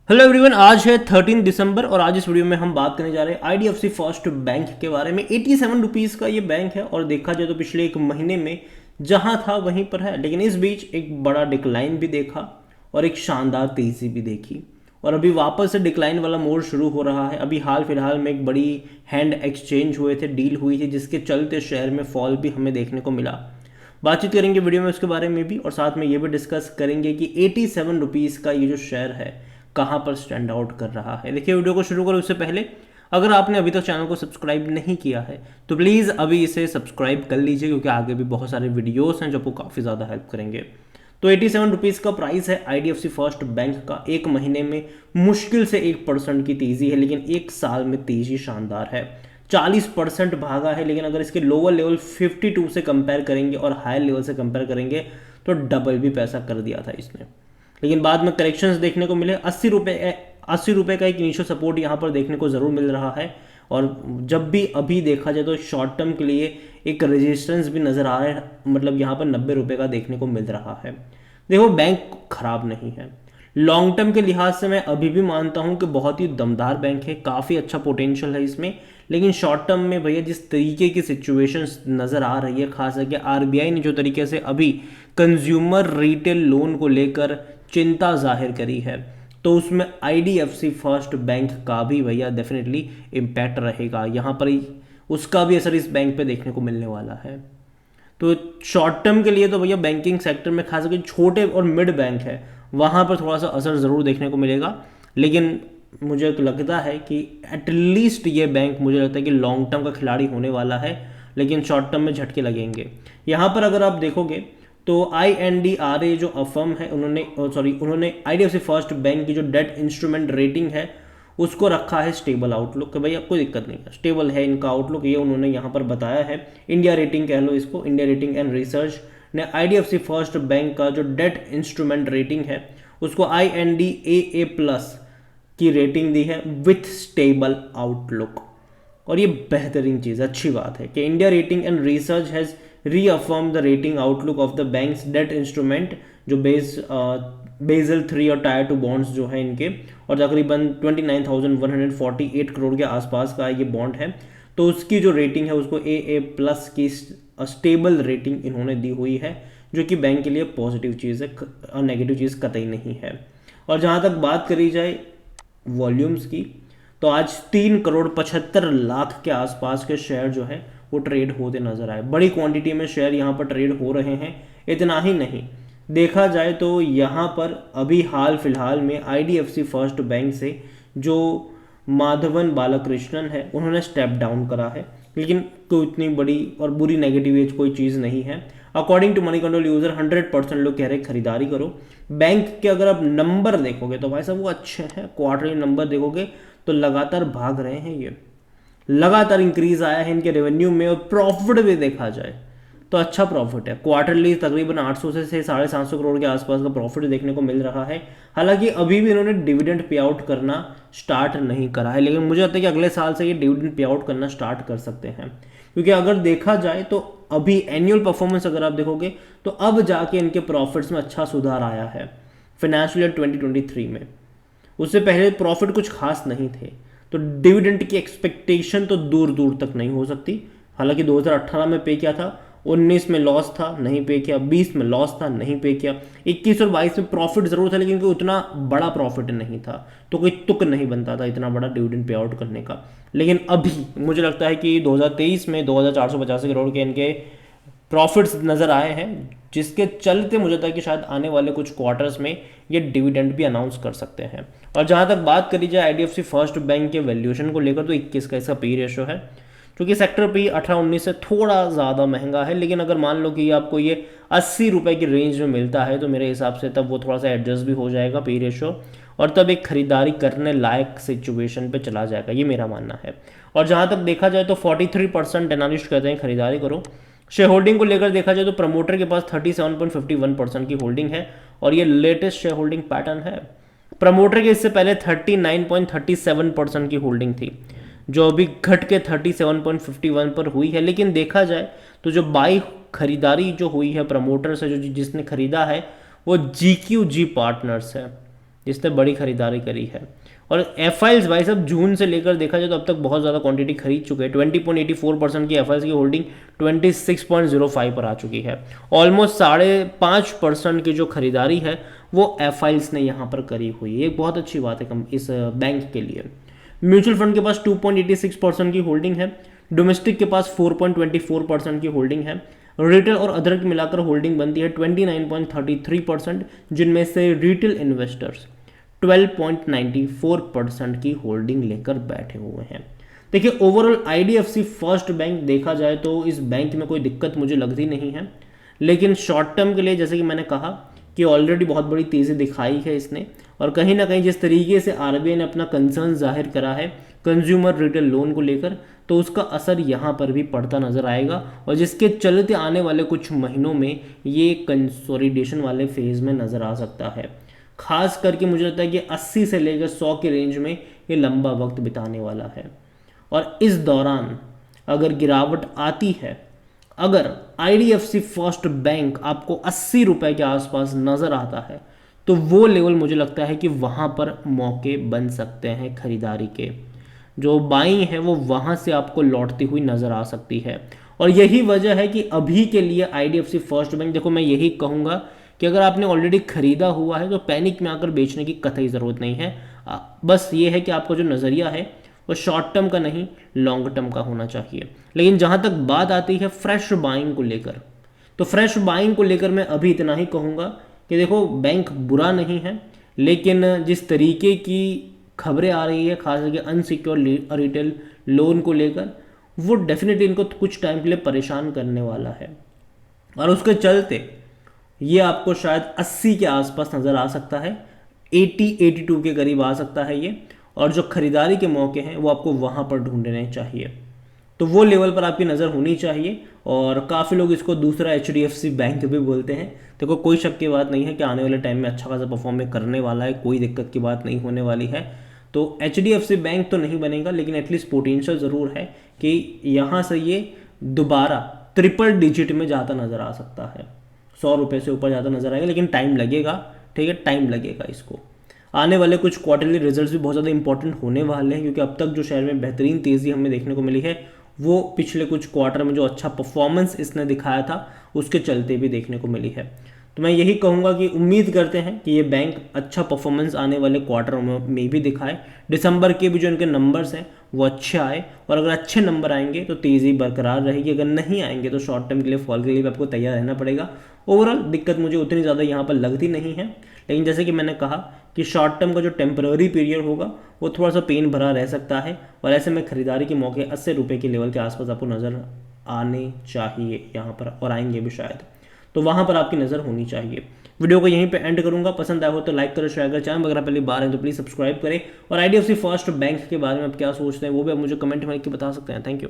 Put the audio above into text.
Hello everyone, आज है 13 दिसंबर और आज इस वीडियो में हम बात करने जा रहे हैं आईडीएफसी फर्स्ट बैंक के बारे में। 87 रुपीज़ का ये बैंक है और देखा जाए तो पिछले एक महीने में जहां था वहीं पर है, लेकिन इस बीच एक बड़ा डिक्लाइन भी देखा और एक शानदार तेज़ी भी देखी और अभी वापस से डिक्लाइन वाला मोड शुरू हो रहा है। अभी हाल फिलहाल में एक बड़ी हैंड एक्सचेंज हुए थे, डील हुई थी, जिसके चलते शेयर में फॉल भी हमें देखने को मिला। बातचीत करेंगे वीडियो में उसके बारे में भी और साथ में ये भी डिस्कस करेंगे कि 87 रुपीज़ का ये जो शेयर है कहाँ पर स्टैंड आउट कर रहा है। देखिए, वीडियो को शुरू करो उससे पहले अगर आपने अभी तक चैनल को सब्सक्राइब नहीं किया है तो प्लीज़ अभी इसे सब्सक्राइब कर लीजिए, क्योंकि आगे भी बहुत सारे वीडियोस हैं जो आपको काफ़ी ज़्यादा हेल्प करेंगे। तो 87 रुपीज़ का प्राइस है आईडीएफसी फर्स्ट बैंक का। एक महीने में मुश्किल से 1% की तेज़ी है, लेकिन एक साल में तेज़ी शानदार है। 40% भागा है, लेकिन अगर इसके लोअर लेवल 52 से कंपेयर करेंगे और हायर लेवल से कंपेयर करेंगे तो डबल भी पैसा कर दिया था इसने। लेकिन बाद में करेक्शंस देखने को मिले। 80 रुपये का एक इनिशियल सपोर्ट यहाँ पर देखने को ज़रूर मिल रहा है और जब भी अभी देखा जाए तो शॉर्ट टर्म के लिए एक रेजिस्टेंस भी नज़र आ रहा है, मतलब यहाँ पर 90 रुपये का देखने को मिल रहा है। देखो, बैंक खराब नहीं है। लॉन्ग टर्म के लिहाज से मैं अभी भी मानता हूँ कि बहुत ही दमदार बैंक है, काफ़ी अच्छा पोटेंशियल है इसमें। लेकिन शॉर्ट टर्म में भैया जिस तरीके की सिचुएशंस नज़र आ रही है, खास करके आरबीआई ने जो तरीके से अभी कंज्यूमर रिटेल लोन को लेकर चिंता जाहिर करी है, तो उसमें आईडीएफसी फर्स्ट बैंक का भी भैया डेफिनेटली इम्पैक्ट रहेगा। यहाँ पर ही उसका भी असर इस बैंक पे देखने को मिलने वाला है। तो शॉर्ट टर्म के लिए तो भैया बैंकिंग सेक्टर में खास करके छोटे और मिड बैंक है, वहाँ पर थोड़ा सा असर ज़रूर देखने को मिलेगा। लेकिन मुझे तो लगता है कि एटलीस्ट ये बैंक, मुझे लगता है कि लॉन्ग टर्म का खिलाड़ी होने वाला है, लेकिन शॉर्ट टर्म में झटके लगेंगे। यहाँ पर अगर आप देखोगे तो INDRA जो अफर्म है, उन्होंने आईडीएफसी फर्स्ट बैंक की जो डेट इंस्ट्रूमेंट रेटिंग है उसको रखा है स्टेबल आउटलुक, कि भैया कोई दिक्कत नहीं है, स्टेबल है इनका आउटलुक, ये उन्होंने यहाँ पर बताया है। इंडिया रेटिंग कह लो इसको, इंडिया रेटिंग एंड रिसर्च ने आईडीएफसी फर्स्ट बैंक का जो डेट इंस्ट्रूमेंट रेटिंग है उसको INDAA+ की रेटिंग दी है विथ स्टेबल आउटलुक। और ये बेहतरीन चीज़, अच्छी बात है कि India rating and research has reaffirm the rating outlook of the banks debt instrument, जो बेजल 3 और टायर 2 बॉन्ड्स जो हैं इनके, और तकरीबन 29,148 करोड़ के आसपास का ये बॉन्ड है। तो उसकी जो रेटिंग है उसको AA+ की स्टेबल रेटिंग इन्होंने दी हुई है, जो कि बैंक के लिए पॉजिटिव चीज़ है और नेगेटिव चीज़ कतई नहीं है। और जहाँ तक बात करी जाए वॉल्यूम्स की, तो आज 3,75,00,000 के आसपास के शेयर जो है वो ट्रेड होते नजर आए। बड़ी क्वांटिटी में शेयर यहाँ पर ट्रेड हो रहे हैं। इतना ही नहीं, देखा जाए तो यहाँ पर अभी हाल फिलहाल में आईडीएफसी फर्स्ट बैंक से जो माधवन बालकृष्णन है उन्होंने स्टेप डाउन करा है, लेकिन कोई इतनी बड़ी और बुरी नेगेटिव कोई चीज़ नहीं है। According to Moneycontrol user 100% लोग कह रहे हैं खरीदारी करो। बैंक के अगर आप नंबर देखोगे तो भाई साहब वो अच्छे हैं। क्वार्टरली नंबर देखोगे तो लगातार भाग रहे हैं, ये लगातार इंक्रीज आया है इनके रेवेन्यू में, और प्रॉफिट भी देखा जाए तो अच्छा प्रॉफिट है। क्वार्टरली तकरीबन 800 से 750 करोड़ के आसपास का प्रॉफिट देखने को मिल रहा है। हालांकि अभी भी इन्होंने डिविडेंड पे आउट करना स्टार्ट नहीं करा है, लेकिन मुझे लगता है कि अगले साल से ये डिविडेंड पे आउट करना स्टार्ट कर सकते हैं, क्योंकि अगर देखा जाए तो अभी एनुअल परफॉर्मेंस अगर आप देखोगे तो अब जाके इनके प्रॉफिट्स में अच्छा सुधार आया है फाइनेंशियल ईयर 2023 में। उससे पहले प्रॉफिट कुछ खास नहीं थे, तो डिविडेंड की एक्सपेक्टेशन तो दूर दूर तक नहीं हो सकती। हालांकि 2018 में पे किया था, 19 में लॉस था नहीं पे किया, 20 में लॉस था नहीं पे किया, 21 और 22 में प्रॉफिट जरूर था लेकिन कोई उतना बड़ा प्रॉफिट नहीं था, तो कोई तुक नहीं बनता था इतना बड़ा डिविडेंड पे आउट करने का। लेकिन अभी मुझे लगता है कि 2023 में 2,485 करोड़ के इनके प्रॉफिट्स नज़र आए हैं, जिसके चलते मुझे लगता है कि शायद आने वाले कुछ क्वार्टर्स में ये डिविडेंड भी अनाउंस कर सकते हैं। और जहाँ तक बात करी जाए आईडीएफसी फर्स्ट बैंक के वैल्यूएशन को लेकर, तो 21 का इसका पी रेशो है, क्योंकि सेक्टर पी 18-19 से थोड़ा ज़्यादा महंगा है। लेकिन अगर मान लो कि आपको ये 80 रुपये की रेंज में मिलता है तो मेरे हिसाब से तब वो थोड़ा सा एडजस्ट भी हो जाएगा पी रेशो, और तब एक खरीदारी करने लायक सिचुएशन पे चला जाएगा, ये मेरा मानना है। और जहाँ तक देखा जाए तो 43% एनालिस्ट कहते हैं खरीदारी करो। शेयर होल्डिंग को लेकर देखा जाए तो प्रमोटर के पास 37.51% की होल्डिंग है, और ये लेटेस्ट शेयर होल्डिंग पैटर्न है। प्रमोटर के इससे पहले 39.37% की होल्डिंग थी, जो अभी घट के 37.51 पर हुई है। लेकिन देखा जाए तो जो बाई खरीदारी जो हुई है प्रमोटर से, जो जिसने खरीदा है वो GQG पार्टनर्स है, जिसने बड़ी खरीदारी करी है। और एफ आईज भाई साहब जून से लेकर देखा जाए तो अब तक बहुत ज़्यादा क्वांटिटी खरीद चुके हैं। 20.84% की एफ आईज की होल्डिंग 26.05 पर आ चुकी है। ऑलमोस्ट 5.5% की जो खरीदारी है वो एफ आईज ने यहाँ पर करी हुई है। एक बहुत अच्छी बात है इस बैंक के लिए। म्यूचुअल फंड के पास 2.86% की होल्डिंग है। डोमेस्टिक के पास 4.24% की होल्डिंग है। रिटेल और अदर की मिलाकर होल्डिंग बनती है 29.33%, जिनमें से रिटेल इन्वेस्टर्स 12.94% की होल्डिंग लेकर बैठे हुए हैं। देखिए ओवरऑल आईडीएफसी फर्स्ट बैंक देखा जाए तो इस बैंक में कोई दिक्कत मुझे लगती नहीं है, लेकिन शॉर्ट टर्म के लिए जैसे कि मैंने कहा कि ऑलरेडी बहुत बड़ी तेज़ी दिखाई है इसने, और कहीं ना कहीं जिस तरीके से आरबीआई ने अपना कंसर्न जाहिर करा है कंज्यूमर रिटेल लोन को लेकर, तो उसका असर यहाँ पर भी पड़ता नजर आएगा, और जिसके चलते आने वाले कुछ महीनों में ये कंसोलिडेशन वाले फेज में नजर आ सकता है। खास करके मुझे लगता है कि 80 से लेकर 100 के रेंज में ये लंबा वक्त बिताने वाला है। और इस दौरान अगर गिरावट आती है, अगर आईडीएफसी फर्स्ट बैंक आपको 80 रुपए के आसपास नजर आता है, तो वो लेवल मुझे लगता है कि वहां पर मौके बन सकते हैं खरीदारी के। जो बाइंग है वो वहां से आपको लौटती हुई नजर आ सकती है। और यही वजह है कि अभी के लिए आईडीएफसी फर्स्ट बैंक, देखो मैं यही कहूंगा कि अगर आपने ऑलरेडी खरीदा हुआ है तो पैनिक में आकर बेचने की कतई ज़रूरत नहीं है। बस ये है कि आपका जो नज़रिया है वो शॉर्ट टर्म का नहीं लॉन्ग टर्म का होना चाहिए। लेकिन जहाँ तक बात आती है फ्रेश बाइंग को लेकर, तो फ्रेश बाइंग को लेकर मैं अभी इतना ही कहूँगा कि देखो बैंक बुरा नहीं है, लेकिन जिस तरीके की खबरें आ रही है खास करके अनसिक्योर रिटेल लोन को लेकर, वो डेफिनेटली इनको कुछ टाइम के लिए परेशान करने वाला है। और उसके चलते ये आपको शायद 80 के आसपास नज़र आ सकता है, 82 के करीब आ सकता है ये। और जो खरीदारी के मौके हैं वो आपको वहाँ पर ढूंढने चाहिए, तो वो लेवल पर आपकी नज़र होनी चाहिए। और काफ़ी लोग इसको दूसरा एचडीएफसी बैंक भी बोलते हैं। देखो कोई शक की बात नहीं है कि आने वाले टाइम में अच्छा खासा परफॉर्म करने वाला है, कोई दिक्कत की बात नहीं होने वाली है। तो एचडीएफसी बैंक तो नहीं बनेगा, लेकिन एटलीस्ट पोटेंशियल ज़रूर है कि यहाँ से ये दोबारा ट्रिपल डिजिट में जाता नज़र आ सकता है, 100 रुपये से ऊपर जाता नजर आएगा। लेकिन टाइम लगेगा, ठीक है, टाइम लगेगा इसको। आने वाले कुछ क्वार्टरली रिजल्ट्स भी बहुत ज़्यादा इंपॉर्टेंट होने वाले हैं, क्योंकि अब तक जो शेयर में बेहतरीन तेज़ी हमें देखने को मिली है वो पिछले कुछ क्वार्टर में जो अच्छा परफॉर्मेंस इसने दिखाया था उसके चलते भी देखने को मिली है। तो मैं यही कहूँगा कि उम्मीद करते हैं कि ये बैंक अच्छा परफॉर्मेंस आने वाले क्वार्टर में भी दिखाए। दिसंबर के भी जो इनके नंबर्स हैं वो अच्छे आए, और अगर अच्छे नंबर आएंगे तो तेज़ी बरकरार रहेगी, अगर नहीं आएंगे तो शॉर्ट टर्म के लिए फॉल के लिए भी आपको तैयार रहना पड़ेगा। ओवरऑल दिक्कत मुझे उतनी ज़्यादा यहाँ पर लगती नहीं है, लेकिन जैसे कि मैंने कहा कि शॉर्ट टर्म का जो टेम्पररी पीरियड होगा वो थोड़ा सा पेन भरा रह सकता है, और ऐसे में खरीदारी के मौके 80 रुपये के लेवल के आसपास आपको नज़र आने चाहिए यहाँ पर, और आएंगे भी शायद, तो वहाँ पर आपकी नज़र होनी चाहिए। वीडियो को यहीं पे एंड करूंगा। पसंद आया हो तो लाइक करो, शेयर करो, चैनल अगर पहली बार है तो प्लीज़ सब्सक्राइब करें। और आईडीएफसी फर्स्ट बैंक के बारे में आप क्या सोचते हैं वो भी आप मुझे कमेंट में लिख के बता सकते हैं। Thank you.